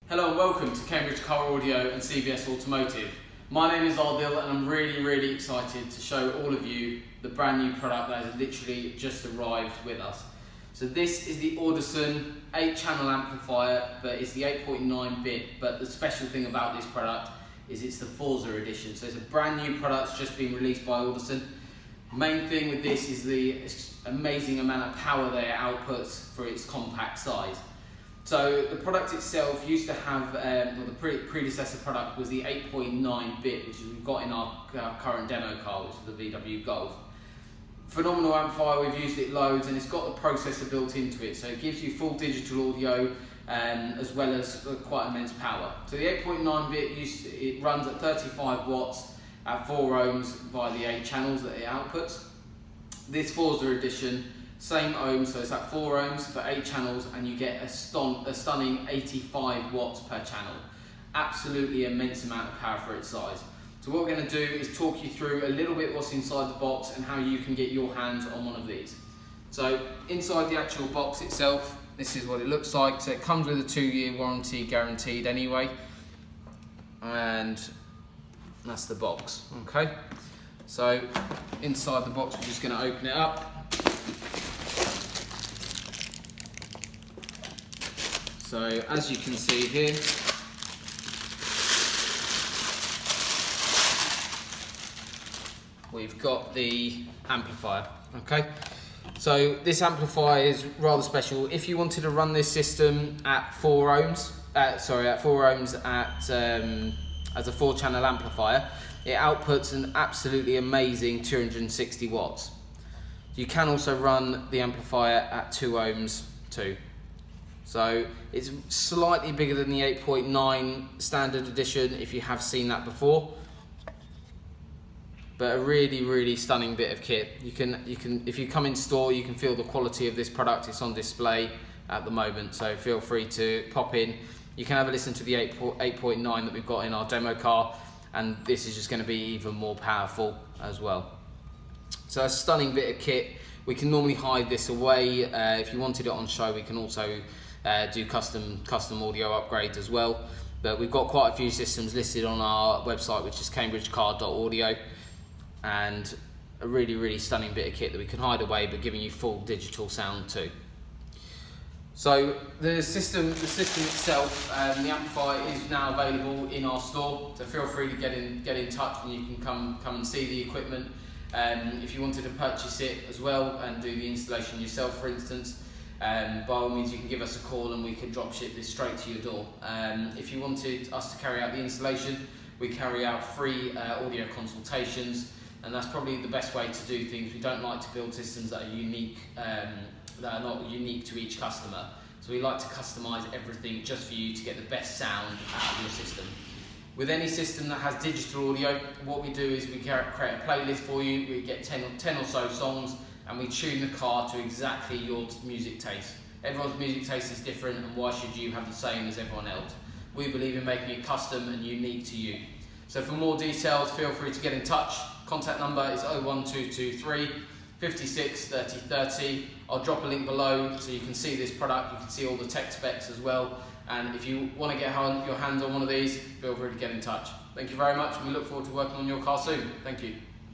Hello and welcome to Cambridge Car Audio and CBS Automotive. My name is Audil and I'm really excited to show all of you the brand new product that has literally just arrived with us. So this is the Audison 8-channel amplifier, but it's the 8.9 bit, but the special thing about this product is it's the Forza edition. So it's a brand new product just been released by Audison. Main thing with this is the amazing amount of power that it outputs for its compact size. So the product itself used to have, well, the predecessor product was the 8.9 bit, which is we've got in our current demo car, which is the VW Golf. Phenomenal amplifier, we've used it loads, and it's got the processor built into it, so it gives you full digital audio as well as quite immense power. So the 8.9 bit it runs at 35 watts at 4 ohms via the 8 channels that it outputs. This Forza edition, same ohms, so it's at 4 ohms for 8 channels, and you get a stunning 85 watts per channel. Absolutely immense amount of power for its size. So what we're going to do is talk you through a little bit what's inside the box and how you can get your hands on one of these. So inside the actual box itself, this is what it looks like. So it comes with a 2-year warranty guaranteed anyway, and that's the box. Okay, so inside the box we're just going to open it up. So as you can see here, we've got the amplifier. Okay, so this amplifier is rather special. If you wanted to run this system at 4 ohms, as a 4-channel amplifier, it outputs an absolutely amazing 260 watts. You can also run the amplifier at 2 ohms too. So it's slightly bigger than the 8.9 standard edition if you have seen that before, but a really stunning bit of kit. You can if you come in store, you can feel the quality of this product. It's on display at the moment, so feel free to pop in. You can have a listen to the 8.9 that we've got in our demo car, and this is just going to be even more powerful as well. So a stunning bit of kit. We can normally hide this away. If you wanted it on show, we can also do custom audio upgrades as well. But we've got quite a few systems listed on our website, which is cambridgecar.audio, and a really stunning bit of kit that we can hide away, but giving you full digital sound too. So the system itself, the amplifier is now available in our store. So feel free to get in touch, and you can come and see the equipment. If you wanted to purchase it as well and do the installation yourself, for instance, by all means you can give us a call and we can drop ship this straight to your door. If you wanted us to carry out the installation, we carry out free audio consultations, and that's probably the best way to do things. We don't like to build systems that are unique, that are not unique to each customer. So we like to customise everything just for you to get the best sound out of your system. With any system that has digital audio, what we do is we create a playlist for you. We get 10 or so songs, and we tune the car to exactly your music taste. Everyone's music taste is different, and why should you have the same as everyone else? We believe in making it custom and unique to you. So for more details, feel free to get in touch. Contact number is 01223 56 30 30. I'll drop a link below so you can see this product, you can see all the tech specs as well. And if you want to get your hands on one of these, feel free to get in touch. Thank you very much, and we look forward to working on your car soon. Thank you.